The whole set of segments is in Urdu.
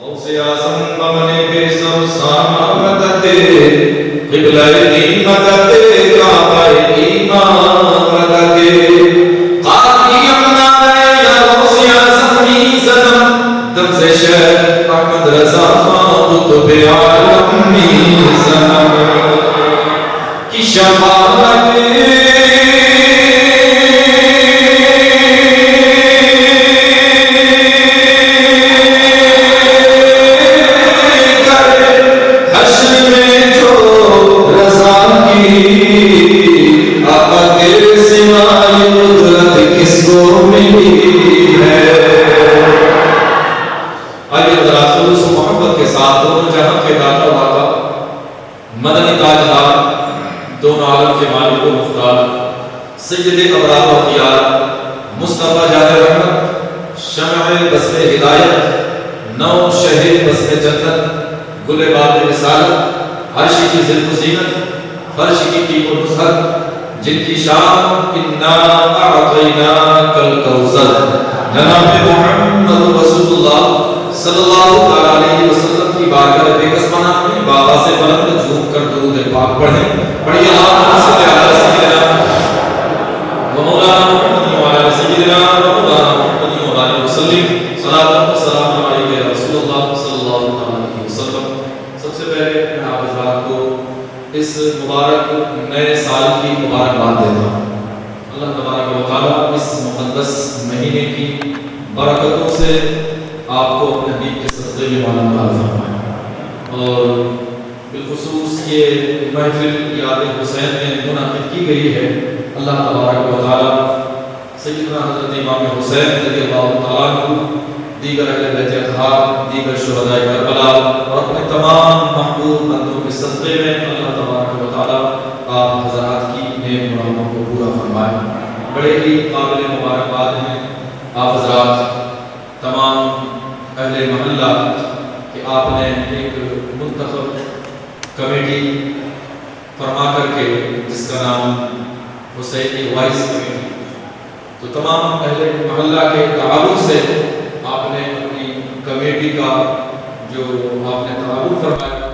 غوث اعظم بمن بیزر سامت قبلہ دین مدد کعبہ ایمان مدد قاضی امنا یا غوث اعظم میزنم دم سے شہر احمد رضا قطب عالم میزنم کی شفاعت سید ابرار و اخیار مصطفیٰ جان رحمت شمع بزم ہدایت نو شہید بزم جنت گل باد رسالت عرش کی ذل و زینت فرش کی ٹیب و نصحت جن کی شان انا اعطیناک الکوثر جناب محمد رسول اللہ صلی اللہ علیہ وسلم کی بارگاہ بے قسمانہ اپنی بابا سے بلند جھوم کر درود پاک پڑھیں پڑھیے اللہ صلی اللہ علیہ وسلم ومولانا محمد وعلى سيدنا ومولانا محمد وعلى وسلم صلاة والسلام علیہ یا رسول اللہ صلی اللہ علیہ وسلم. سب سے پہلے میں آپ حضرات کو اس مبارک نئے سال کی مبارکباد دیتا ہوں. اللہ تبارک و تعالیٰ اس مقدس مہینے کی برکتوں سے آپ کو اپنے حبیب کے صدقے میں مالا مال فرمائے. اور بالخصوص یہ محفل یاد حسین میں منعقد کی گئی ہے. اللہ تبارک و تعالیٰ سیدنا حضرت امام حسین رضی اللہ تعالیٰ عنہ دیگر اہل بیت اطہار دیگر شہداء کربلا اور اپنے تمام محبوب بندوں کے صدقے میں اللہ تبارک و تعالیٰ آپ حضرات کی نیک مرادوں کو پورا فرمائے. بڑے ہی قابل مبارکباد ہیں آپ حضرات تمام اہل محلہ کہ آپ نے ایک منتخب کمیٹی فرما کر کے جس کا نام حسینی وائس کمیٹی، تو تمام اہل محلہ کے تعاون سے آپ نے اپنی کمیٹی کا جو آپ نے تعاون فرمایا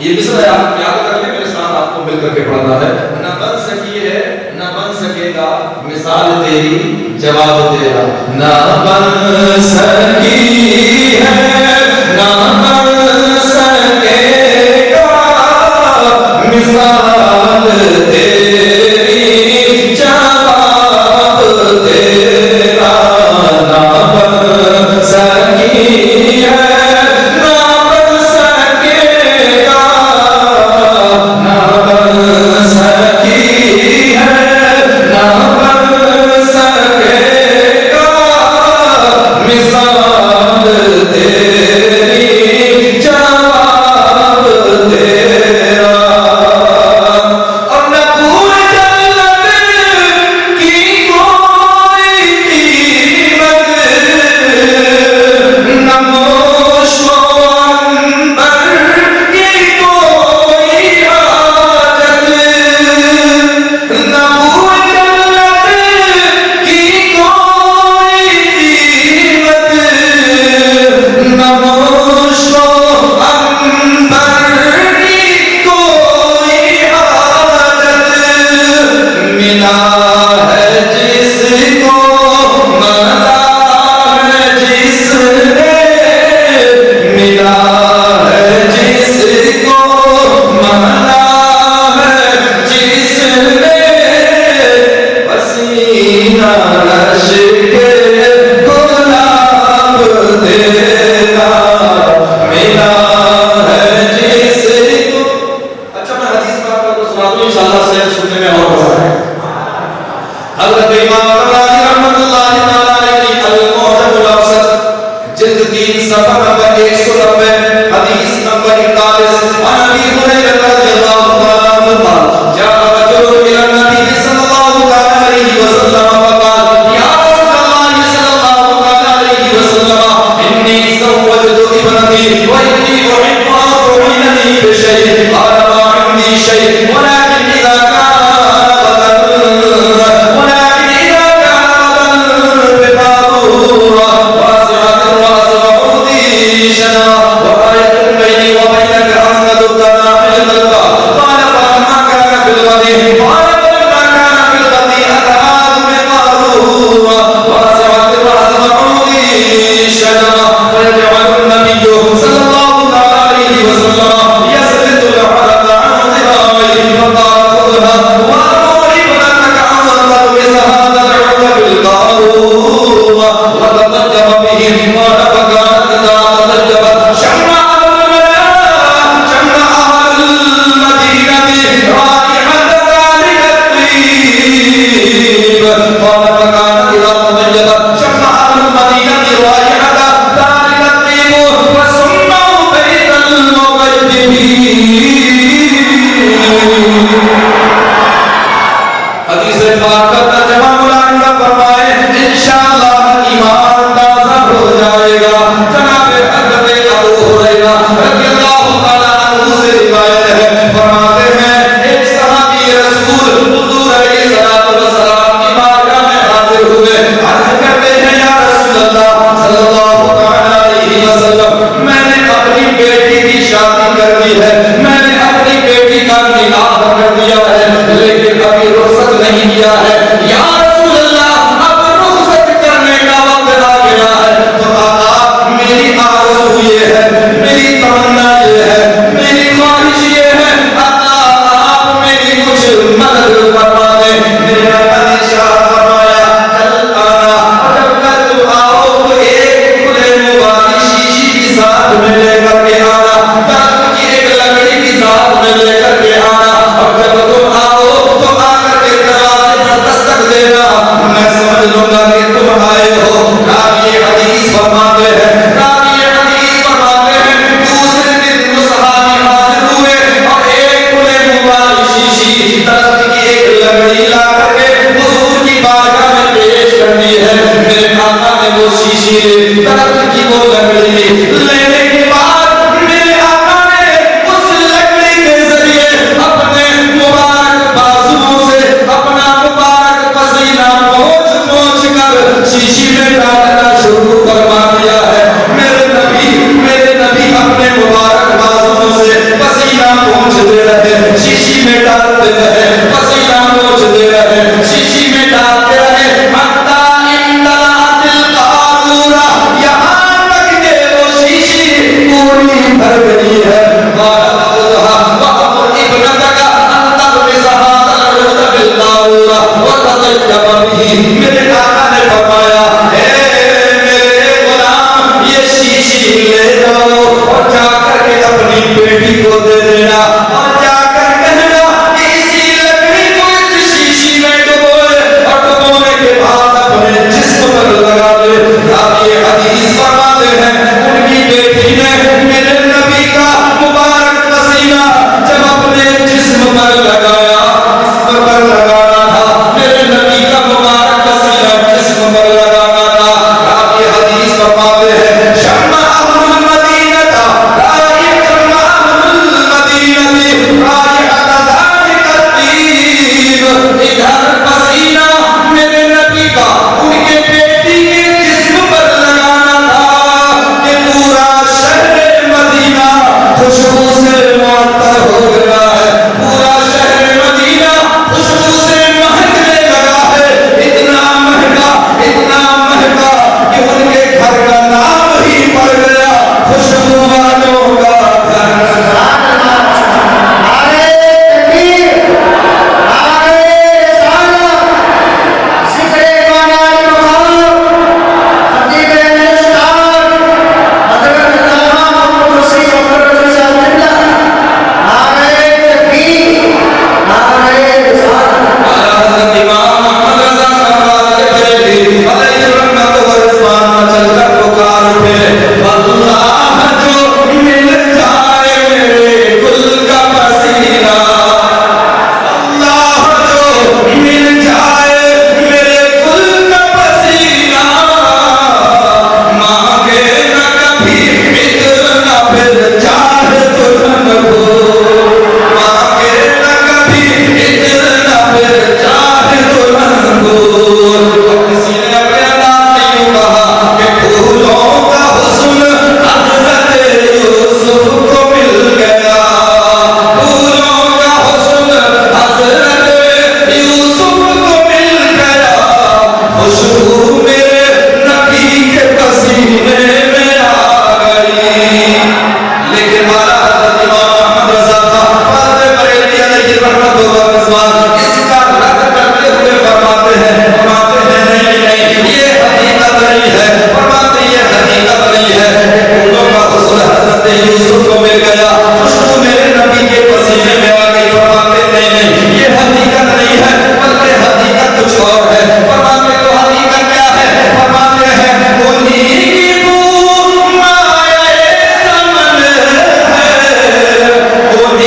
یہ مصرع ہے، آپ یاد کر لیں، میرے ساتھ آپ کو مل کر کے پڑھنا ہے. نہ بن سکی ہے نہ بن سکے گا مثال تیری جواب تیرا. نہ بن سکی ہے نہ بن سکے گا مثال تیری جواب تیرا. نہ بن سکی ہے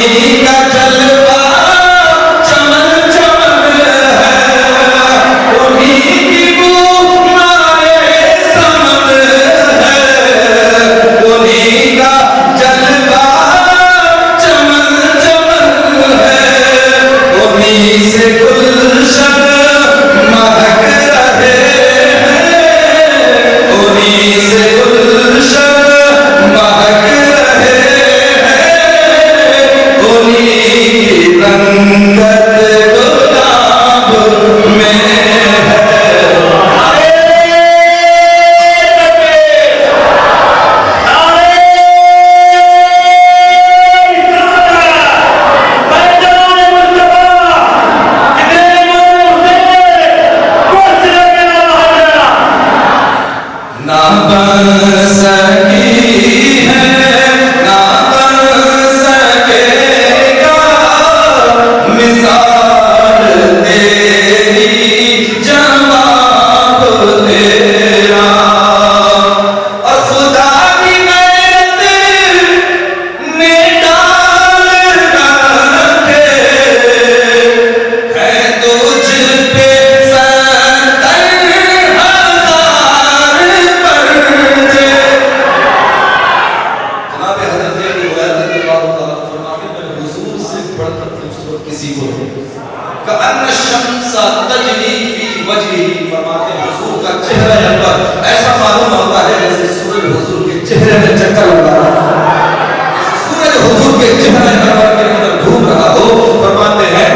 انہی کا جلوہ چمن چمن ہے، انہی کی بو مائے سمن ہے، انہی کا جلوہ چمن چمن ہے، انہی سے گلشن مہک رہے ہیں، انہی سے گلشن مہک رہے ہیں، انہی کی رنگت گلاب میں ہے۔ نہ بن سکی ہے نہ بن سکے گا مثال تیری جواب تیرا، اور خدا کی غیرت نے ڈال رکھے ہے تجھ پہ ستر ہزار پردے۔ جناب حضرت ابو ہریرہ رضی اللہ تعالیٰ عنہ فرماتے ہیں میں حضور سے بڑھ کر خوبصورت کسی کو نہیں، کأن الشمس تجری فی وجہہ، فرماتے ہیں حضور کا چہرہ انور ایسا معلوم ہوتا ہے جیسے سورج حضور کے چہرے میں چکر لگا رہا ہے، جیسے سورج حضور کے چہرے انور کے اندر گھوم رہا ہو۔ فرماتے ہیں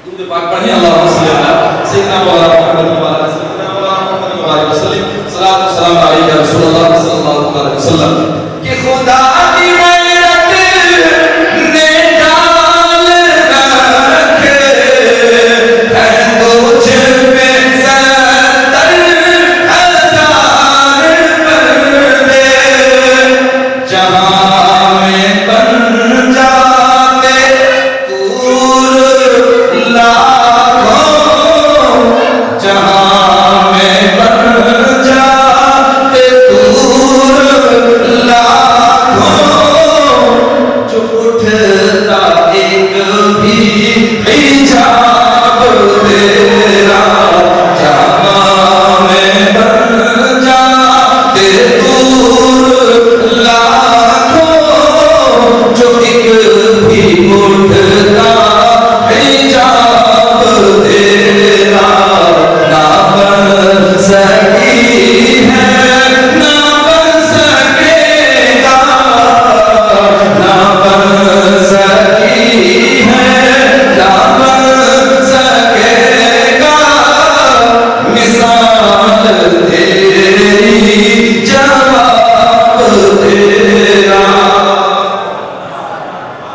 درود پاک پڑھیں، اللہم صلی اللہ سیدنا مولانا محمد وعلی سیدنا مولانا محمد وعلی وسلم، صلاۃ و سلام علیک یا رسول اللہ صلی اللہ علیہ وسلم، کہ خدا کی غیرت نے ڈال رکھے ہے تجھ پہ ستر ہزار پردے، جہاں میں بن جاتے طور لاکھوں، جہاں میں بن جاتے طور لاکھوں، جو اٹھتا ایک بھی حجاب تیرا، جہاں میں بن جاتے طور لاکھوں، جو ایک بھی اٹھتا حجاب تیرا، نہ بن سکی ہے نہ بن سکے گا، نہ بن سکی ہے نہ بن سکے گا مثال تیری جواب تیرا،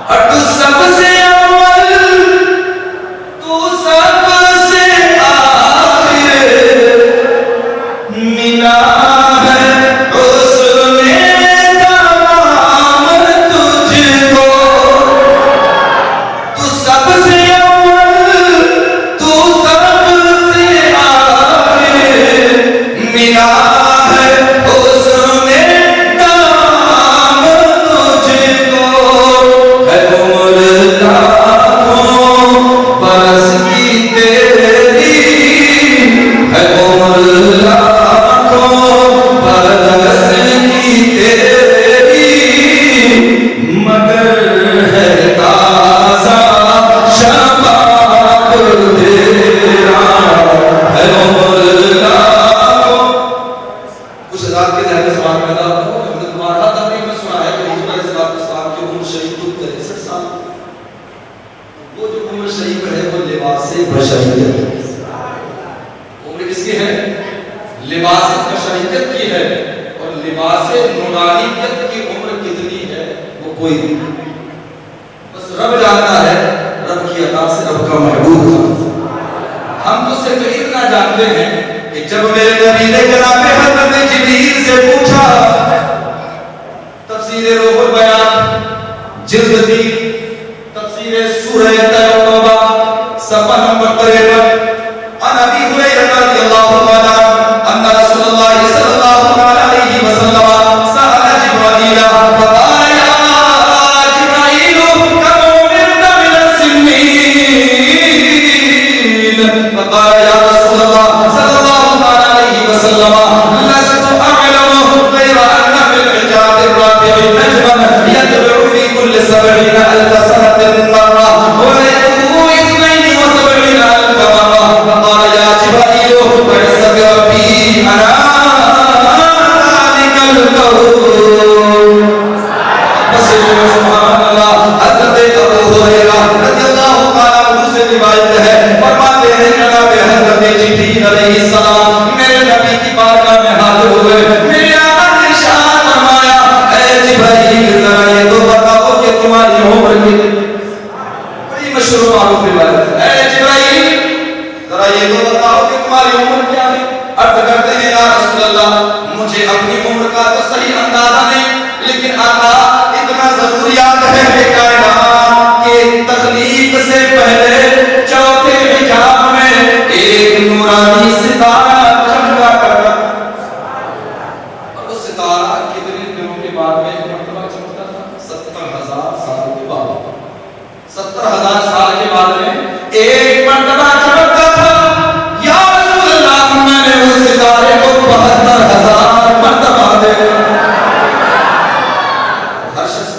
اور تو سب سے اول تو سب سے آخر، ملا ہے حسن تمام تجھ کو، تو سب سے اول تو سب سے آخر، ملا ہے حسن تمام تجھ کو، ہے عمر لاکھوں برس کی تیری، ہے عمر لاکھوں برس کی تیری، مگر ہے تازہ شباب تیرا، ہے عمر لاکھوں۔ اس رات کے ذہن میں سوال پیدا ہو، ہم نے تمہارا تقریب میں سنا ہے کہ حضور علیہ السلام کی عمر شریف 63 سال، وہ جو عمر شریف ہے وہ لباس بشریت ہے۔ عمر کس کی ہے؟ لباس بشریت کی ہے، اور لباس نورانیت کی عمر کتنی ہے وہ کوئی نہیں، بس رب جانتا ہے، رب کی عطا سے رب کا محبوب تھا۔ ہم تو صرف اتنا جانتے ہیں کہ جب میرے نبی نے جناب حضرت جبریل سے پوچھا، تفسیر روح البیان جلد 3 تفسیر سورہ توبہ صفحہ نمبر 53، عن ابی ہریرہ رضی اللہ تعالی عنہ ان رسول اللہ صلی اللہ علیہ وسلم سأل جبرائیل فقال یا جبرائیل سبحان اللہ. حضرت ابو ہریرہ رضی اللہ تعالیٰ عنہ سے روایت ہے، فرماتے ہیں جناب حضرت جبریل علیہ السلام میرے نبی کی بارگاہ میں حاضر ہوئے. میرے آقا نے ارشاد فرمایا اے جبرائیل ذرا یہ تو بتاؤ کہ تمہاری عمر کتنی. بڑی مشہور معروف روایت ہے. اے جبرائیل ذرا یہ تو بتاؤ کہ تمہاری عمر کیا ہے. عرض کرتے ہیں یا رسول اللہ مجھے اپنی عمر کا تو صحیح اندازہ نہیں، لیکن آقا اتنا ضرور یاد ہے کہ کائنات کے تخلیق سے پہلے چوتھے حجاب میں ایک نورانی ستارہ چمکا کرتا، اور وہ ستارہ کتنے دنوں کے بعد میں مرتبہ چمکتا تھا؟ 70,000 سال کے بعد. 70,000 سال کے بعد میں ایک مرتبہ چمکتا تھا. یا رسول اللہ میں نے اس ستارے کو 72,000 مرتبہ دیکھا. ہر شخص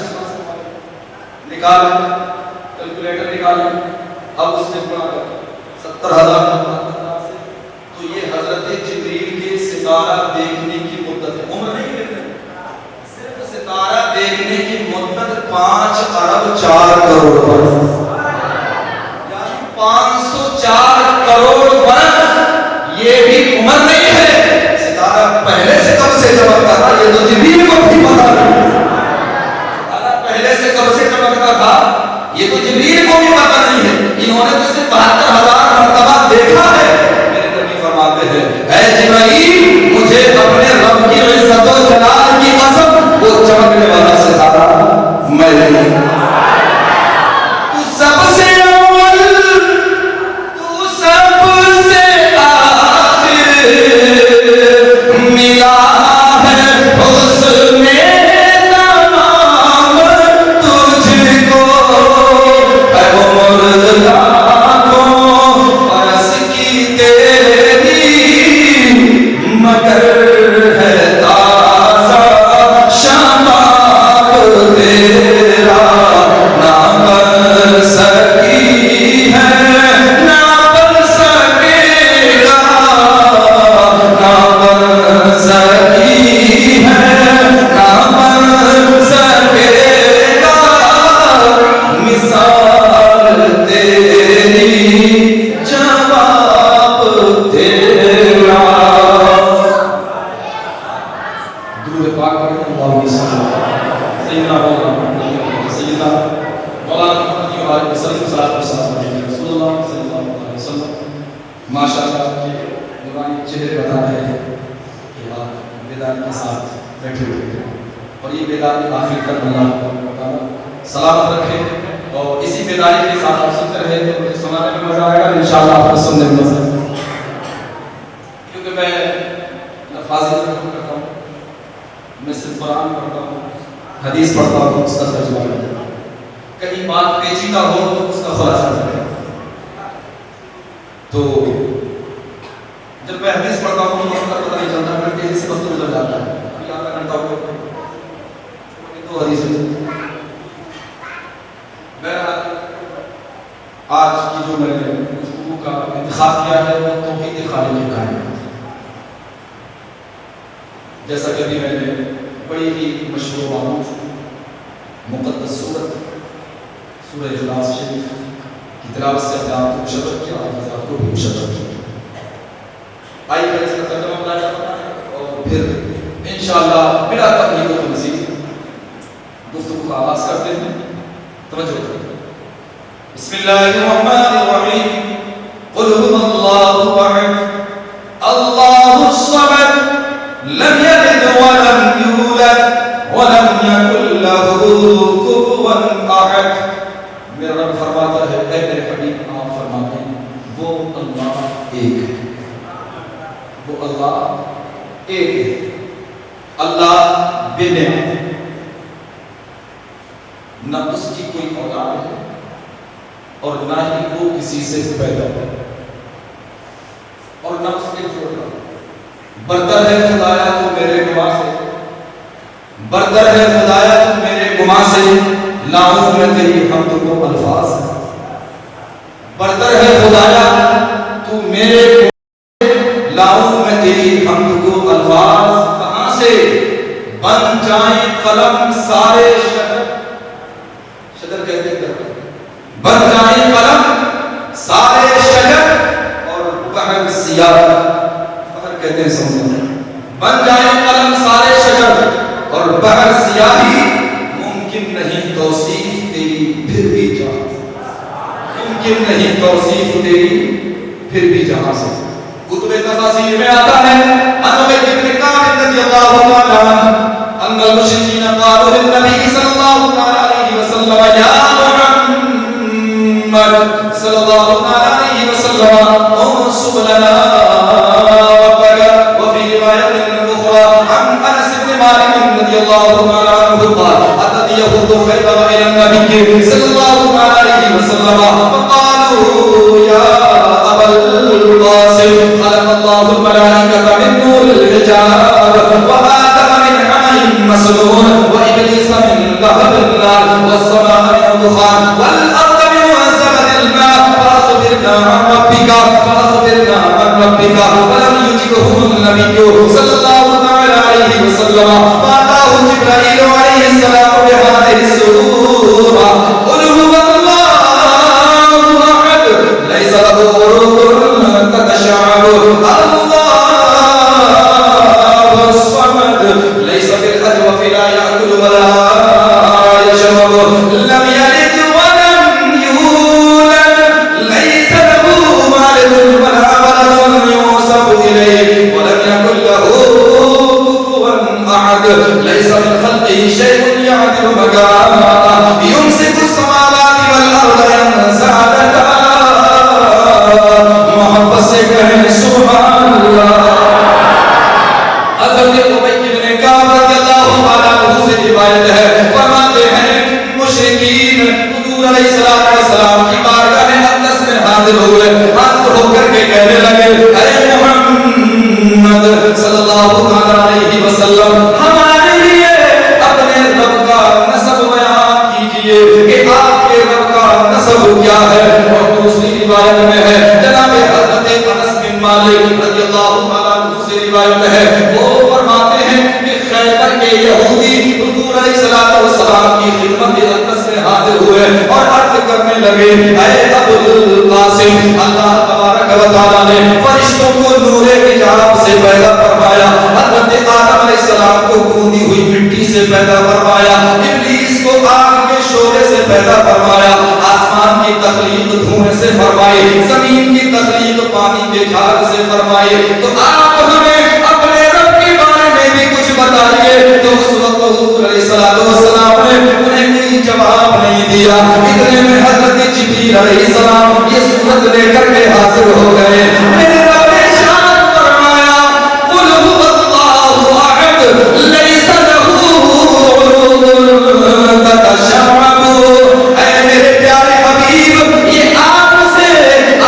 نکال کیلکولیٹر نکالیں، اب اس سے گنا کر 70,000 سے، تو یہ حضرت جبریل کے ستارہ دیکھنے کی مدت ہے. عمر نہیں کہتے، صرف ستارہ دیکھنے کی مدت 5 ارب 4 کروڑ برس، یعنی 504 کروڑ برس. یہ بھی عمر نہیں ہے. ستارہ پہلے سے کب سے چمکتا تھا یہ تو جبریل کو بھی پتا نہیں. ستارہ پہلے سے کب سے چمکتا تھا یہ تو جبریل کو بھی پتا نہیں ہے. انہوں نے تو صرف 72,000 مرتبہ دیکھا ہے. میرے نبی فرماتے ہیں اے جبرائیل مجھے اپنے رب کی عزت و جلال کی قسم وہ چمکنے والا ستارہ میں نہیں. تو سب سے اول تو سب سے آخر ملا ہے حسن تمام تجھ کو. اے عمر لاکھوں برس کی تیری مگر ہے تازہ شباب تیرا. نہ بن سکی ہے نہ بن سکے گا، نہ بن سکی ہے نہ بن سکے گا مثال تیری جواب تیرا. درود پاک پڑھیں اللہم صلی سیدنا سیدنا مولانا محمد علیہ وسلم صلاۃ و سلام علیہ رسول اللہ صلی اللہ علیہ وسلم. ماشاءاللہ کے نورانی چہرے بتا رہے ہیں کہ آپ بیداری کے ساتھ بیٹھے ہوئے ہیں، اور یہ بیداری آخر تک اللہ تعالیٰ سلامت رکھے. اور اسی بیداری کے ساتھ آپ سنتے رہے تو مجھے سنانے میں مزہ آئے گا انشاءاللہ. آپ کو سننے میں مزہ آئے گا کیونکہ میں لفاظ کرتا ہوں، میں صرف قرآن پڑھتا ہوں، حدیث پڑھتا ہوں، اس کا ترجمہ کرتا ہوں. کہیں بات پیچیدہ ہو تو اس کا خلاصہ کرتا ہوں. تو جب میں حدیث پڑھتا ہوں تو اس کا پتہ نہیں چلتا، میں تیزی سے وقت گزر جاتا ہے. ابھی آدھا گھنٹہ ہو گیا تو حدیث آج کی جو میں نے گفتگو کا انتخاب کیا ہے وہ توحید خالق کائنات. جیسا کہ میں نے بڑی ہی مشہور معروف مقدس سورت سورہ اخلاص شریف کی تلاوت سے اپنے آپ کو مشرف کیا اور حضرات کو بھی مشرف کیا. آئیے پہلے اس کا ترجمہ بتایا جاتا ہے اور پھر انشاءاللہ بلا تقلید و تمثیل گفتگو کا آغاز کرتے ہیں. توجہ کریں. بسم اللہ الرحمن الرحیم. قل هو اللہ احد اللہ الصمد لم یلد ولم یولد ولم یکن له کفوا احد. میرا رب فرماتا ہے اے میرے حبیب آپ فرماتے ہیں وہ اللہ ایک ہے، وہ اللہ ایک ہے. اللہ بے نعمت ہے، نہ اس کی کوئی اولاد ہے اور نہ ہی وہ کسی سے پیدا ہو اور نہ اس کے جوڑا. برتر ہے خدایا تو میرے گناہ سے، برتر ہے خدایا تو میرے گناہ سے، لاؤں میں تیری حمد کو الفاظ. برتر ہے خدایا تو میرے گناہ سے، لاؤں میں تیری حمد کو الفاظ. کہاں سے بن جائیں قلم سارے شہر بن جائے قلم سارے شجر اور بحر سیاہی، ممکن نہیں توصیف تیری پھر بھی جہاں سے، ممکن نہیں توصیف تیری پھر بھی جہاں سے۔ کتب تفاسیر میں آتا ہے ابی بن کعب رضی اللہ تعالی عنہ ان المشرکین قالوا للنبی صلی اللہ علیہ وسلم یا محمد صلی اللہ علیہ وسلم انصب لنا وفي رواية أخرى عن أنس بن مالك رضي الله تعالى عنه قال أتت يهود خيبر إلى النبي صلى الله عليه وسلم فقالوا يا أبا القاسم خلق الله الملائكة من نور الحجاب وآدم من حمأ مسنون وإبليس من لهب النار والسماء من دخان والأرض من زبد الماء فأخبرنا عن ربك فلم يجبهم النبي صلى الله عليه وسلم فأتاه جبرائيل عليه السلام بهذه السورة قل هو الله أحد ليس له عروق تتشعب الله الصمد ليس بالأجوف لا يأكل ولا يشرب لم يلد ولم يولد ليس له والد ولا ولد يوسف إليه ولم يكن له كفوا أحد ليس من خلقه شيء يعدل مكانه يمسك السماوات والأرض أن زالتا محبت سے کہیں سبحان اللہ۔ حضرت ابی بن کعب رضی اللہ عنہ سے روایت ہے، فرماتے ہیں مشرکین حضور علیہ السلام کی بارگاہ اقدس میں حاضر ہوئے، حاضر ہو کر کے کہنے لگے اے محمد صلی اللہ علیہ وسلم ہمارے لیے اپنے رب کا نسب بیان کیجئے کہ آپ کے رب کا نسب کیا ہے۔ اور دوسری روایت میں ہے جناب حضرت انس بن مالک رضی اللہ عنہ سے روایت ہے، وہ فرماتے ہیں کہ خیبر کے یہودی حضور علیہ السلام کی خدمت اقدس میں حاضر ہوئے اور عرض کرنے لگے اے ابو القاسم اللہ تبارک و تعالی نے فرشتوں کو نور حجاب سے پیدا فرمایا، حضرت آدم علیہ السلام کو گوندی ہوئی مٹی سے پیدا فرمایا، ابلیس کو آگ کے شعلے سے پیدا فرمایا، آسمان کی تخلیق دھوئیں سے فرمائی، زمین کی تخلیق پانی کے جھاگ سے فرمائی، تو آپ ہمیں اپنے رب کے بارے میں بھی کچھ بتائیے۔ تو اس وقت حضور علیہ السلام نے انہیں کوئی جواب نہیں دیا، اتنے میں حضرت جبریل علیہ السلام یہ صورت لے کر کے حاضر ہو گئے۔ میرے رب نے ارشاد فرمایا قل هو الله احد ليس له عروق تتشعب۔ اے میرے پیارے حبیب یہ آپ سے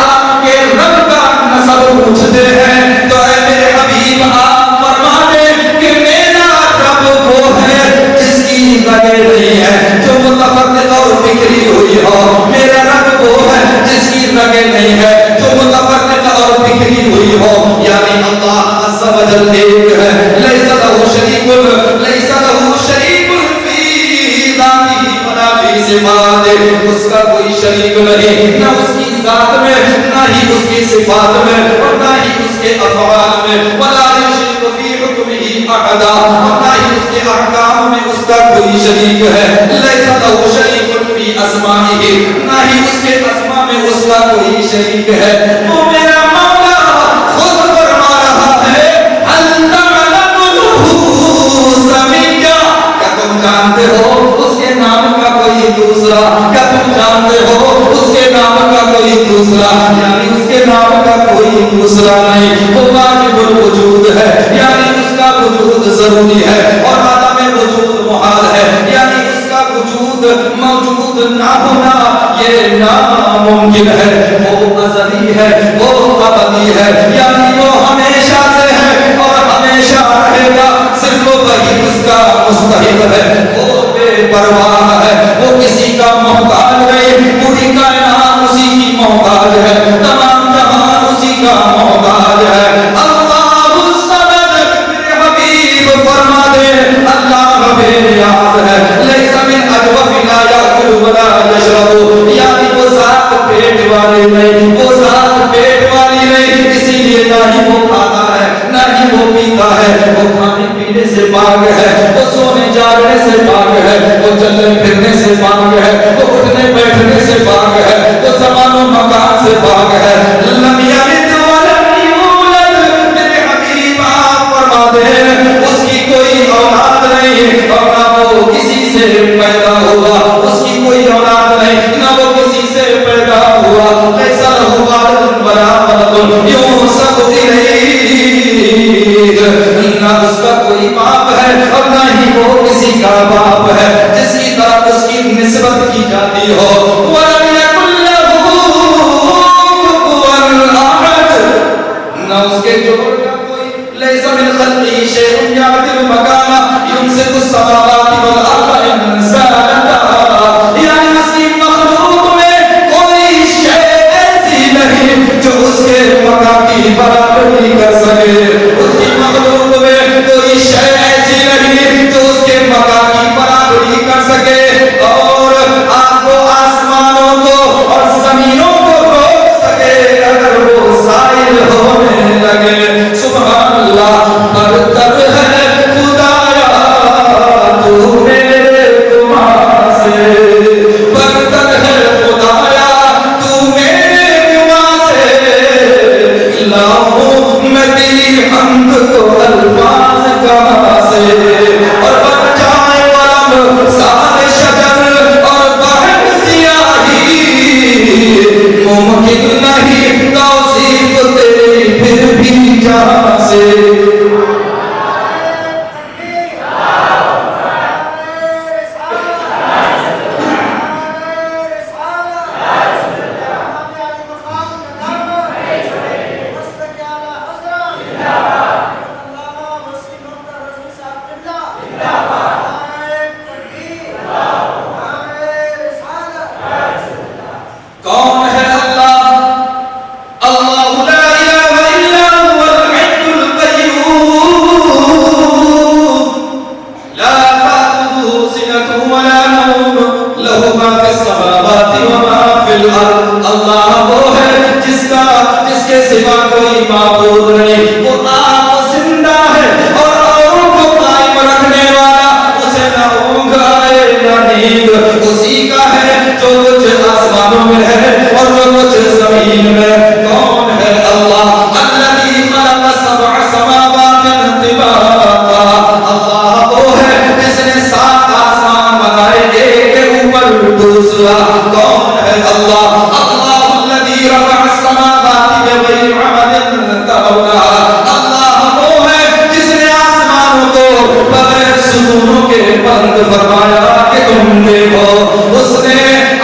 آپ کے رب کا نسب پوچھتے ہیں، تو اے میرے حبیب آپ فرما دیں کہ میرا رب وہ ہے جس کی رگیں نہیں ہے جو متفرق اور بکھری ہوئی ہو، میرا رب وہ ہے جس کی رگیں نہیں ہے جو متفرق اور بکھری ہوئی ہو، یعنی اللہ عز و جل ایک ہے، لیس لہ شریک فی ذاتہ ولا فی صفاتہ، اس کا کوئی شریک نہیں، نہ اس کی ذات میں نہ ہی اس کی صفات میں اور نہ ہی اس کے افعال میں، ولا یشرک فی حکمہ احدا، اور نہ ہی اس کے احکام میں اس کا کوئی شریک ہے، لیس لہ شریک فی اسمائہ، نہ ہی اس کے اسماء میں اس کا کوئی شریک ہے۔ وہ میرا مولا خود فرما رہا ہے هل تعلم له سميا، کیا تم جانتے ہو اس کے نام کا کوئی دوسرا، کیا تم جانتے ہو اس کے نام کا کوئی دوسرا، یعنی اس کے نام کا کوئی دوسرا نہیں، وہ واجب الوجود ہے، یعنی اس کا وجود ضروری ہے، اور عدم وجود محال ہے، یعنی اس کا وجود موجود نہ ہونا یہ ناممکن ہے، وہ ازلی ہے، وہ ابدی ہے، یعنی وہ ہمیشہ سے ہے اور ہمیشہ رہے گا، صرف وہی اس کا مستحق ہے، وہ بے پرواہ ہے، وہ کسی کا محتاج نہیں، پوری کائنات اسی کی محتاج ہے، تمام جہان اسی کا محتاج ہے۔ اللہ الصمد، میرے حبیب فرما دے اللہ بے نیاز ہے، لیس من اجوف لا یاکل ولا یشرب، یعنی وہ ذات پیٹ والی نہیں، وہ ذات پیٹ والی نہیں، اسی لیے نہ ہی وہ کھاتا ہے نہ ہی وہ پیتا ہے، وہ نہیں ہو وَلَمْ يَكُنْ لَهُ كُفُوًا أَحَدٌ نہ اس کے جوڑ کا کوئی لَيْسَ مِنْ خَلْقِهِ شَيْءٌ يَعْدِلُ مَكَانَهُ يُمْسِكُ السَّمَاوَاتِ وَالْأَرْضَ إِنْ زَالَتَا یعنی اس کی مخلوق میں کوئی شے ایسی نہیں جو اس کے مقام کی برابری کر سکے اس کی مخلوق میں کوئی شے ایسی نہیں جو اس کے مقام کی برابری کر سکے اور آپ کو آسمانوں کو اور زمینوں کو روک سکے اگر وہ سائل ہونے لگے سبحان اللہ برتر ہے خدایا تو میرے گناہ سے برتر ہے خدایا تو میرے گناہ سے لاؤں میں تیری حمد کو الفاظ کہاں سے اور بن جائے ورم سال شجر اور بہن سیاہی ممکن نہیں توصیف تیری پھر بھی جہاں سے کون ہے اللہ اللہ لا الہ الا هو الحي القيوم لا تأخذه سنة ولا نوم له ما في السماوات وما في الأرض اللہ وہ ہے جس کے سوا کوئی معبود نہیں وہ آپ زندہ ہے اور اوروں کو قائم رکھنے والا اسے نہ اونگ آئے نہ نیند اسی کا ہے جو کچھ آسمانوں میں ہے اور جو کچھ زمین میں کون ہے اللہ الذی خلق سبع سماوات طباقا اللہ وہ ہے جس نے 7 آسمان بنائے ایک کے اوپر دوسرا کون ہے اللہ اللہ الذی رفع السماوات بغیر عمد ترونها اللہ وہ ہے جس نے آسمانوں کو بغیر ستونوں کے بلند فرمایا کہ تم دیکھو اس نے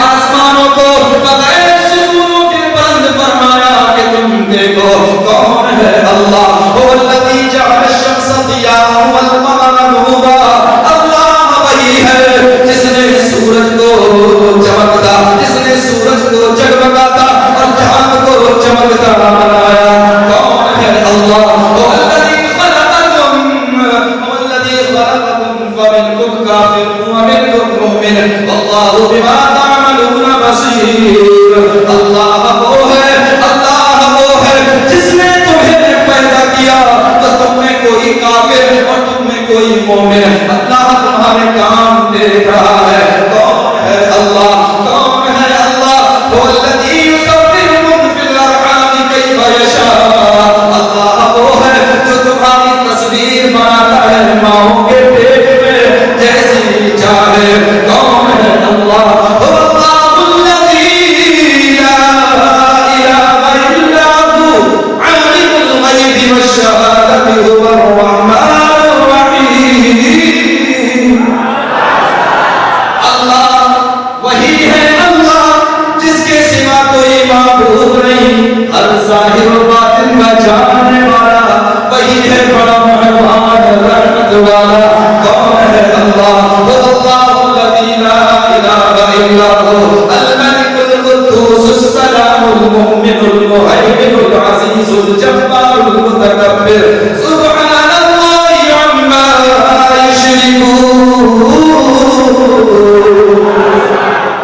آسمانوں کو بغیر ستونوں کے بلند فرمایا کہ تم دیکھو کون ہے اللہ هو الذی جعل الشمس ضیاء والقمر نورا اللہ وہی ہے جس نے سورج کو چمکتا جس نے سورج کو جگمگاتا اور چاند کو چمکتا بنایا کون ہے اللہ هو الذی خلقکم فمنکم کافر ومنکم مؤمن واللہ بما تعملون بصیر اللہ وہ ہے جس نے تمہیں پیدا کیا تو تم میں کوئی کافر اور تم میں کوئی مومن اللہ تمہارے کام دیکھ رہا ہے کون ہے اللہ کون ہے اللہ هو الذی یصورکم فی الارحام کیف یشاء اللہ وہ ہے جو تمہاری تصویر بناتا ہے ماؤں کے پیٹ میں جیسی چاہے کون ہے اللہ هو اللہ الذی لا الہ الا هو عالم الغیب والشہادۃ هو الرحمن الرحیم اللہ وہی ہے اللہ جس کے سوا کوئی معبود نہیں ہر ظاہر و باطن کا جاننے والا وہی ہے بڑا مہربان رحمت والا کون ہے اللہ وہ اللہ الذی لا الہ الا هو الملک القدوس السلام المؤمن المہیمن العزیز الجبار المتکبر سبحان اللہ عما یشرکون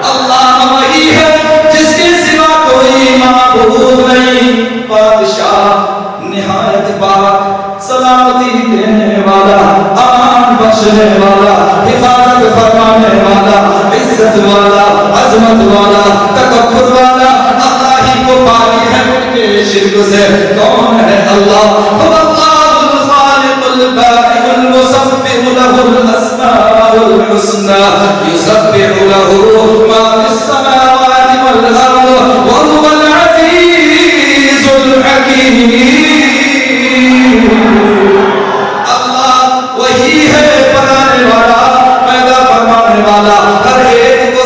اللہ وہی ہے جس کے سوا کوئی معبود نہیں بادشاہ نہایت پاک سلامتی دینے والا امان بخشنے والا حفاظت فرمانے والا عزت والا عظمت والا تکبر والا اللہ ہی کو پاکی ہے ان کے شرک سے کون ہے اللہ هو اللہ الخالق البارئ المصور له الاسماء الحسنى يسبح له ما في السماوات والارض وهو العزيز الحكيم اللہ وہی ہے بنانے والا پیدا فرمانے والا ہر ایک کو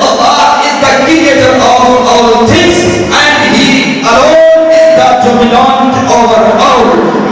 Allah is the creator of all things and he alone is the dominant over all।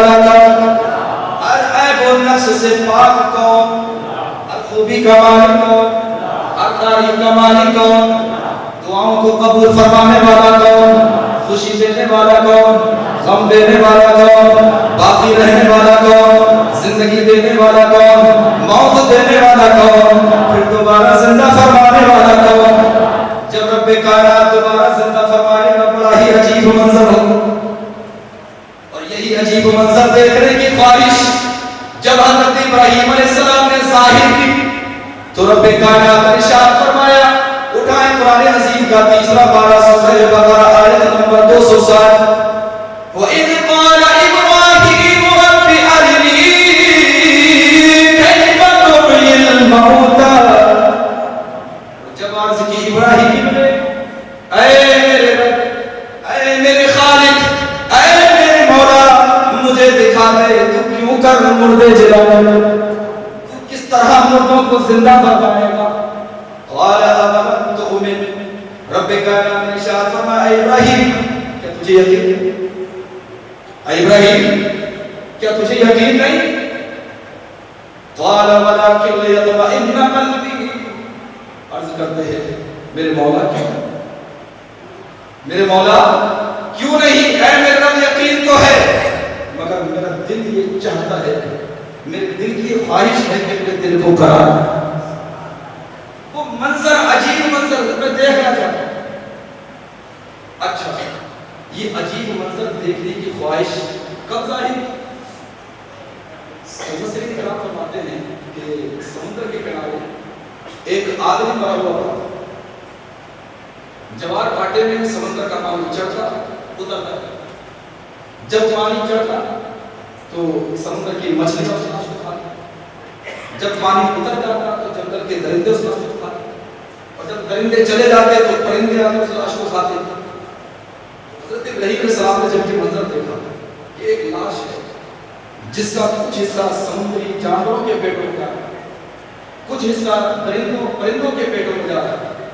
والا کون؟ ہر عیب و نقص سے پاک کون؟ ہر خوبی کا مالک کون؟ ہر تعریف کا مالک کون؟ دعاؤں کو قبول فرمانے والا کون؟ خوشی دینے والا کون؟ غم دینے والا کون؟ باقی رہنے والا کون؟ زندگی دینے والا کون؟ موت دینے والا کون؟ پھر دوبارہ زندہ فرمانے والا کون؟ جب رب کائنات دوبارہ زندہ فرمائے گا بڑا ہی عجیب منظر ہو، اور یہی عجیب منظر دیکھنے کی خواہش جب حضرت ابراہیم علیہ السلام نے ظاہر کی تو رب کائنات نے ارشاد فرمایا، اٹھائیں قرآن عظیم کا تیسرا پارہ سورہ بقرہ آیت نمبر 260، وَإِذْ قَالَ إِبْرَاهِيمُ رَبِّ أَرِنِي كَيْفَ تُحْيِي الْمَوْتَى، جب عرض کی ابراہیم نے اے میرے خالق، اے میرے مولا، مجھے دکھا دے تو کیوں کر مردے جلائے، تو کس طرح مردوں کو زندہ فرمائے گا؟ قال أَلَمْ تُؤْمِنْ، رب کائنات نے ارشاد فرمایا، اے ابراہیم کیا تجھے یقین نہیں؟ اے ابراہیم کیا تجھے یقین نہیں؟ قال وَلَكِنْ لِيَطْمَئِنَّ قَلْبِي، عرض کرتے ہیں میرے مولا کیوں، میرے مولا کیوں نہیں؟ اے میرے رب یقین تو ہے مگر میرا دل یہ چاہتا ہے، میرے دل کی خواہش ہے کہ میرے دل کو قرار دے۔ وہ منظر عجیب منظر میں دیکھنا چاہتا ہوں۔ اچھا یہ عجیب منظر دیکھنے کی خواہش کب ظاہر؟ مفسرین کرام فرماتے ہیں کہ سمندر کے کنارے ایک آدمی مرا ہوا تھا، جوار کاٹے میں سمندر کا پانی چڑھتا اترتا، جب پانی چڑھتا تو سمندر کی مچھلیاں اس لاش کو کھاتی، جب پانی اتر جاتا تو جنگل کے درندے اس لاش کو کھاتے، اور جب درندے چلے جاتے تو پرندے آتے اس لاش کو کھاتے۔ حضرت ابراہیم علیہ السلام نے جب یہ منظر دیکھا کہ ایک لاش ہے جس کا کچھ حصہ سمندری جانوروں کے پیٹوں میں جاتا ہے، کچھ حصہ پرندوں کے پیٹوں میں جاتا ہے،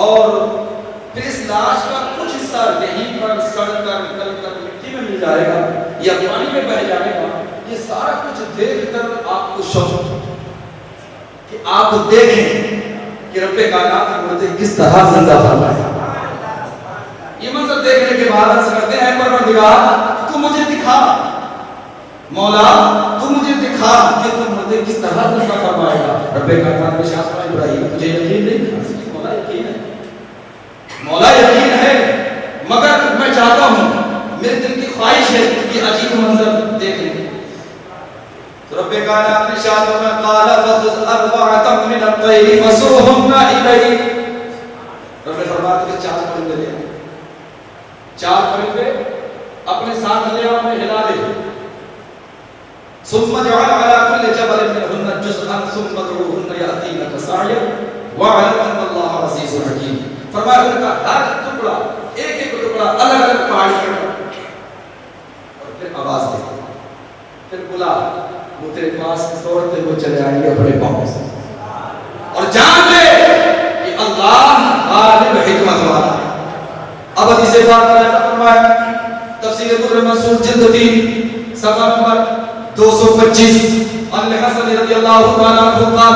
اور پھر اس لاش کا کچھ حصہ یہیں پر سڑ کر نکل کر مٹی میں مل جائے گا یا پانی میں بہہ جائے گا۔ یہ سارا کچھ دیکھ کر آپ کو شوق کہ آپ دیکھیں کہ رب کائنات نے مردے کس طرح زندہ فرمایا۔ یہ منظر دیکھنے کے بعد عرض کرتے ہیں، اے پروردگار تو مجھے دکھا، مولا تو مجھے دکھا کہ تو مردے کس طرح زندہ فرمائے گا۔ رب کائنات نے ارشاد فرمایا، ابراہیم مجھے یقین نہیں، مولا یقین ہے، مولا یقین ہے مگر میں چاہتا ہوں، میرے دل کی خواہش ہے کہ عجیب منظر دیکھ لیں۔ تو رب کائنات نے ارشاد فرمایا، قال فخذ أربعة من الطير فصرهن إليك، رب نے فرمایا کہ 4 پرندے لے آؤ، 4 پرندے اپنے ساتھ لے آؤ، انہیں ہلا دے، ثم جعل على كل جبل منهن جزءا ثم ادعوهن يأتينك سعيا واعلم ان الله عزيز حكيم۔ فرمایا ان کا ہر ٹکڑا ایک ایک ٹکڑا الگ الگ پہاڑ پر، اور پھر آواز دے، پھر بلا، وہ تیرے پاس دوڑتے ہوئے چلے آئیں گے اپنے پاؤں سے، اور جان لے کہ اللہ غالب حکمت والا ہے۔ اب حدیث پاک میں فرمایا، تفسیر در منصور جلد 3 صفحہ نمبر 225، عن الحسن رضی اللہ تعالیٰ عنہ قال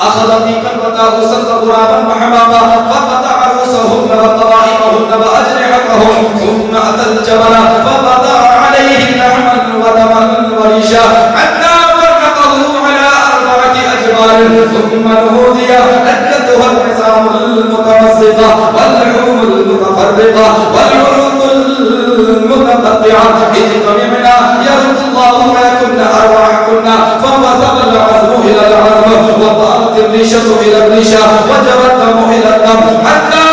اخذ في كلبته سلط غرابا وحماما فقطع رؤوسهن وطوائفهن واجنحتهن ثم اتى الجبل فقطع عليه لحما ودما وريشا حتى فرقه على 4 أجبال ثم نهودي أكلتها العظام المتمزقة واللحوم المتفرقة والعروق المتقطعة اجتمعنا يرد الله لكن أرواحكن فوثب العزم إلى العزم وطارت الريشة إلى الريشة وجرى الدم إلى الدم حتى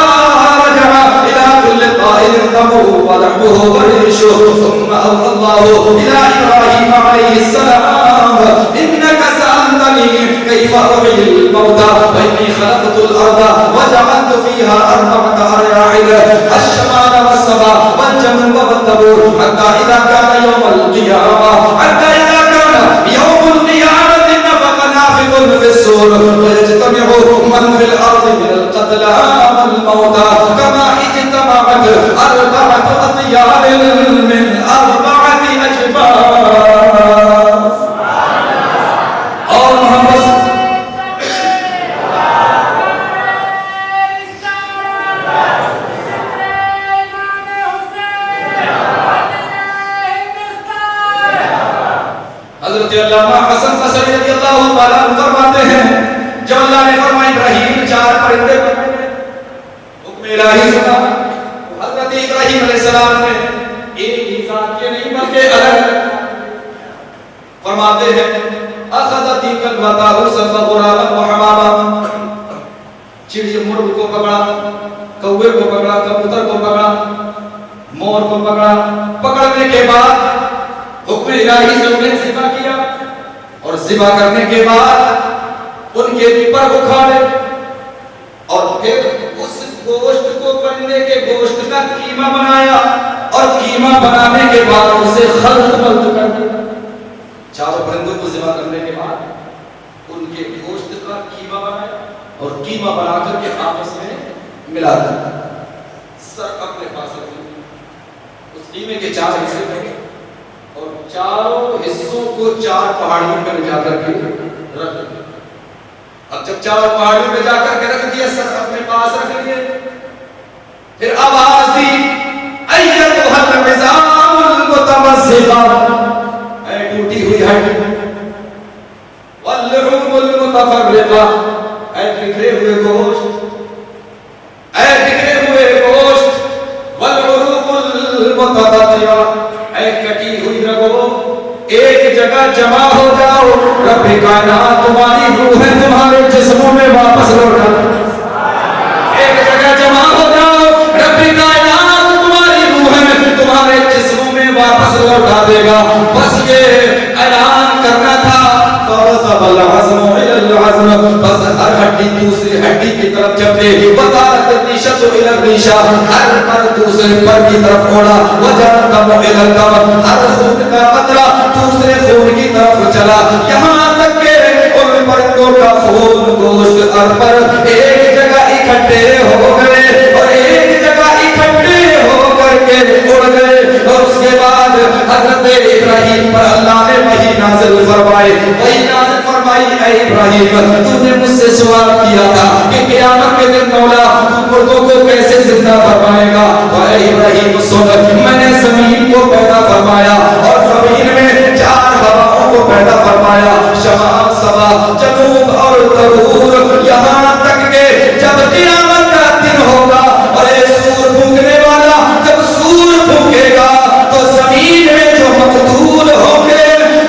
رجع إلى كل طائر دمه ولحمه وريشه ثم أوحى الله إلى إبراهيم عليه السلام إنك سألتني كيف أحيي الموتى وإني خلقت الأرض وجعلت فيها 4 أرياحل الشمال والسبا والجنوب والدبور حتى إذا كان يوم القيامة نفخ نافخ في الصور ويجتمع من في الأرض من القتلى والموتى كما اجتمعت 4 أطيار من 4 أجبال حضرت علامہ حسن بصری رضی اللہ تعالیٰ عنہ فرماتے ہیں جب اللہ نے فرمایا ابراہیم 4 پرندے بنائے، حکم الہی سنا، حضرت ابراہیم علیہ السلام نے ایک ہی ذات کے نہیں بلکہ الگ فرماتے ہیں اخذت کلمتہ سب غرابا وحماما، چڑی مرغ کو پکڑا، کوے کو پکڑا، کبوتر کو پکڑا، مور کو پکڑا، پکڑنے کے بعد حکم الہی سے انہیں ذبح کیا اور ذبح کرنے کے بعد ان کے پر اکھاڑے اور پھر اس گوشت کو پرندے کے گوشت کا قیمہ بنایا اور قیمہ بنانے کے بعد اسے خلط ملط کر دیا۔ 4 پرندوں کو ذبح کرنے کے بعد ان کے گوشت کا قیمہ بنایا اور قیمہ بنا کر کے آپس میں ملا دیا، سر اپنے پاس رکھ، اس قیمے کے 4 حصے بنے اور چاروں حصوں کو 4 پہاڑیوں پر جا کر کے رکھ دیا۔ اب جب 4 پہاڑیوں پہ جا کر کے رکھ دیا، سر اپنے پاس رکھ لیے، پھر آواز دی ایتھا العظام المتمزقہ، اے ٹوٹی ہوئی ہڈی، واللحوم المتفرقہ، اے بکھرے ہوئے گوشت، اے بکھرے ہوئے گوشت، والعروق المتقطعہ، اے کٹی ہوئی رگوں، ایک جگہ جمع ہو جاؤ، رب کائنات تمہاری روحیں تمہارے جسموں میں واپس لوٹا دے گا۔ ایک جگہ جمع ہو جاؤ، رب کائنات تمہاری روحیں تمہارے جسموں میں واپس لوٹا دے گا۔ بس یہ اعلان کرنا تھا، فَوَصَبَ الْعَزْمُ إِلَى الْعَزْمِ، بس ہر ہڈی دوسری ہڈی کی طرف جھپٹے، وَدَارَتِ الرِّيشَةُ إِلَى الرِّيشَةِ، ہر پر دوسرے پر کی طرف اڑا، وَجَرَى الدَّمُ إِلَى الدَّمِ، ہر خون کا قطرہ دوسرے خون کی طرف چلا، یہاں تک کہ ان پرندوں کا خون گوشت اور پر ایک جگہ اکٹھے ہو گئے اور ایک جگہ اکٹھے ہو کر کے اڑ گئے۔ اور اس کے بعد حضرت ابراہیم پر اللہ نے وحی نازل فرمائی، وحی نازل فرمائی، اے ابراہیم تو نے مجھ سے سوال کیا تھا کہ قیامت کے دن مولا تو مردوں کو کیسے زندہ فرمائے گا، تو اے ابراہیم سن، میں نے زمین کو پیدا فرمایا اور زمین میں 4 ہواؤں کو پیدا فرمایا، شمال سبا جنوب اور تبور، یہاں تک کہ جب قیامت کا دن ہوگا اور اے سور پھونکنے والا جب سور پھونکے گا تو زمین میں جو مقتول ہوں گے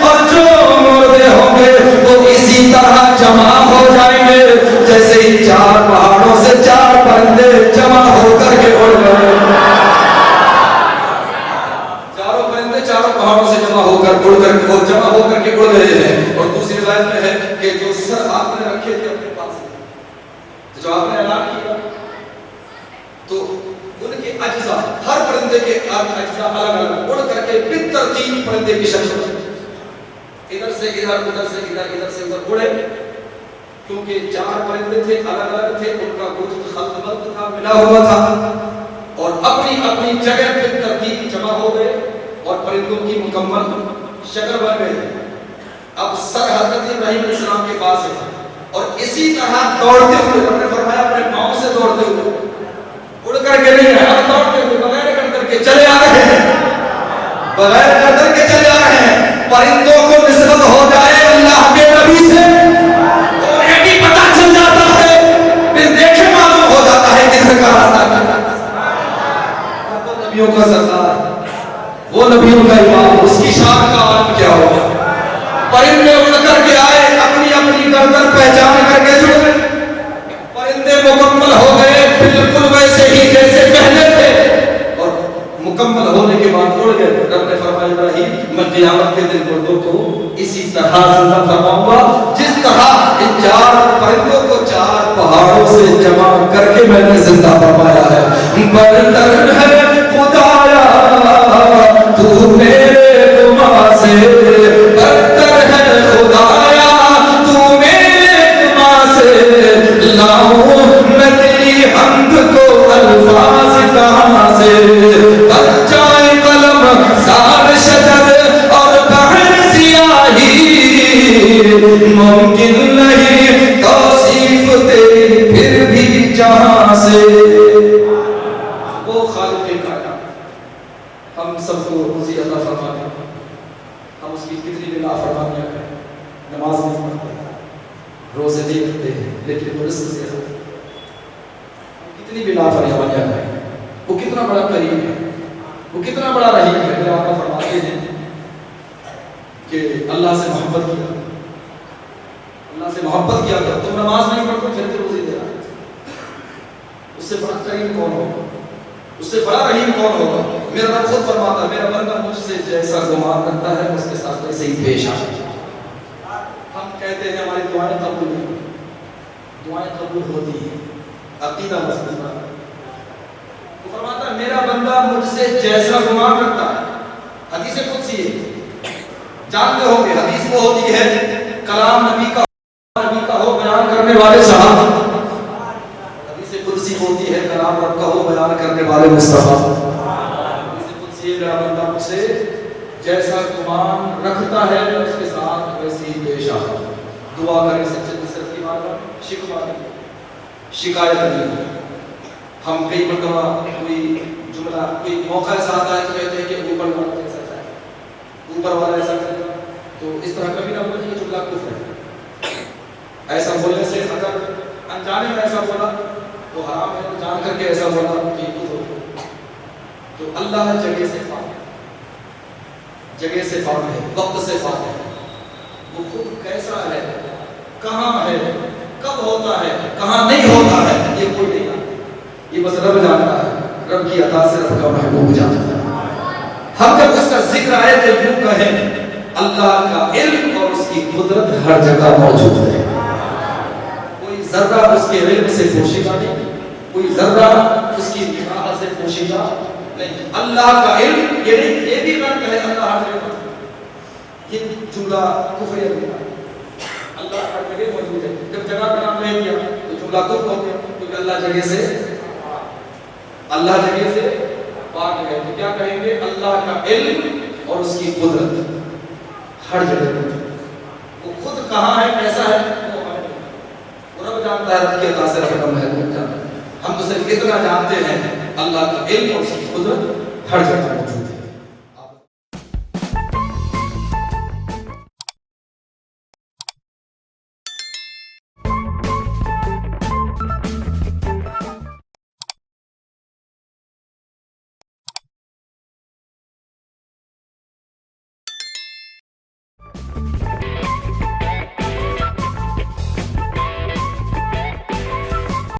اور جو مردے ہوں گے وہ اسی طرح جمع ہو جائیں گے جیسے ہی 4 پہاڑوں سے 4 پرندے جمع ہو کر کے اڑ گئے۔ 4 پرندے 4 پہاڑوں سے جمع ہو کر اڑ کر وہ جمع ہو کر کے اڑ گئے ہیں۔ اور دوسری روایت میں ہے کہ جو سر آپ نے رکھے تھے اپنے پاس، جو آپ نے اعلان کیا تو ان کے اجزاء، ہر پرندے کے اجزاء الگ الگ اڑ کر کے بالترتیب پرندے کی شکل میں ادھر سے ادھر، ادھر سے ادھر، ادھر سے ادھر اڑے، کیونکہ 4 پرندے تھے، الگ الگ تھے، ان کا گوشت خلط ملط تھا، ملا ہوا تھا اور اپنی اپنی جگہ پہ ترتیب جمع ہو گئے اور پرندوں کی مکمل شکل بن گئی۔ اب سر حضرت ابراہیم علیہ السلام کے پاس ہے اور اسی طرح دوڑتے ہوئے، ہم نے فرمایا اپنے پاؤں سے دوڑتے ہوئے، اڑ کر کے نہیں ہے، دوڑتے ہوئے بغیر کر کے چلے آ رہے ہیں، بغیر کر کے چلے آ رہے ہیں۔ پرندوں کو نسبت ہو جائے اللہ کے نبی سے تو انہیں بھی پتہ چل جاتا ہے، پھر دیکھے معلوم ہو جاتا ہے کدھر کا راستہ ہے۔ وہ نبیوں کا سردار، وہ نبیوں کا امام، اس کی شان کا عالم کیا ہوگا۔ پرندے اڑ کر کے آئے، اپنی اپنی گردن پہچان کر کے جڑ گئے، پرندے مکمل ہو گئے بالکل ویسے ہی جیسے پہلے تھے اور مکمل ہونے کے بعد اڑ گئے۔ رب نے فرمایا ابراہیم میں قیامت کے دن مردوں کو اسی طرح زندہ فرماؤں گا جس طرح ان 4 پرندوں کو 4 پہاڑوں سے جمع کر کے میں نے زندہ فرمایا ہے۔ برتر ہے خدایا تو میرے گناہ سے، برتر ہے خدایا تو میرے گناہ سے، لاؤں میں تیری حمد کو الفاظ کہاں سے، بچ جائے قلم سار شجر اور بحر سیاہی، ممکن نہیں توصیف تیری پھر بھی جہاں سے۔ وہ خالق کائنات ہم سب کو روزی عطا فرمائے، ہم ہم اس کی کتنی بھی نافرمانیاں کریں، نماز نہیں پڑھتے، روزے نہیں رکھتے ہیں، لیکن وہ رزق سے ہم کتنی بھی نافرمانیاں کریں، وہ کتنا بڑا کریم ہے، وہ کتنا بڑا رحیم ہے۔ میرے آقا فرماتے ہیں کہ اللہ سے محبت کیا، اللہ سے محبت کیا کر، تم نماز نہیں پڑھتے پھر بھی روزے دے رہا ہے، اس سے بڑا کریم کون ہوگا، اس سے بڑا رحیم کون ہوگا؟ میرا رب خود فرماتا ہے میرا بندہ مجھ سے جیسا گمان کرتا ہے اس کے ساتھ ویسے ہی پیش آتا ہے۔ ہم کہتے ہیں ہماری دعائیں قبول نہیں ہوتی، دعائیں قبول ہوتی ہیں، عقیدہ مضبوط ہے۔ وہ فرماتا ہے میرا بندہ مجھ سے جیسا گمان کرتا ہے، حدیث قدسی ہے، جانتے ہوں گے حدیث وہ ہوتی ہے کلام نبی کا ہو بیان کرنے والے صحابہ، حدیث قدسی ہوتی ہے کلام رب کا ہو بیان کرنے والے مصطفیٰ۔ حدیث قدسی میرا بندہ مجھ سے جیسا گمان رکھتا ہے میں اس کے ساتھ ویسے ہی پیش آتا ہوں۔ دعا کریں سچے دل سے کی بارگاہ میں، شکوہ نہیں، شکایت نہیں۔ ہم کئی مرتبہ کوئی جملہ کوئی موقع ایسا آتا ہے تو کہتے ہیں کہ اوپر والا ایسا چاہے، اوپر والا ایسا کرے گا، تو اس طرح کبھی نہ بولے کہ جملہ کفر ہے۔ ایسا بولنے سے اگر انجانے میں ایسا بولا تو حرام ہے، جان کر کے ایسا بولا کہ کفر ہے۔ تو اللہ جگہ سے پاک ہے، جگہ سے پاک ہے، وقت سے پاک ہے، وہ خود کیسا ہے، کہاں ہے، کب ہوتا ہے، کہاں نہیں ہوتا ہے، یہ کوئی نہیں جانتا، یہ بس رب جانتا ہے، رب کی عطا سے رب کا محبوب جانتا ہے۔ ہم جب اس کا ذکر آئے تو یوں کہیں اللہ کا علم اور اس کی قدرت ہر جگہ موجود ہے، کوئی ذرہ اس کے علم سے پوشیدہ نہیں، کوئی ذرہ اس کی نگاہ سے پوشیدہ نہیں۔ اللہ کا علم یہ بھی نہ کہے اللہ ہر جگہ موجود ہے، یہ جملہ کفر ہے۔ اللہ ہر جگہ موجود ہے، جب جگہ کا نام لے دیا تو جملہ کفر ہو گیا، کیونکہ اللہ جگہ سے پاک ہے۔ تو کیا کہیں گے؟ اللہ کا علم اور اس کی قدرت ہر جگہ موجود ہے، وہ خود کہاں ہے، کیسا ہے، وہ ہمیں وہ رب جانتا ہے، رب کی عطا سے رب کا محبوب جانتا ہے۔ ہم تو صرف اتنا جانتے ہیں اللہ کا علم اور اس کی قدرت ہر جگہ موجود ہے۔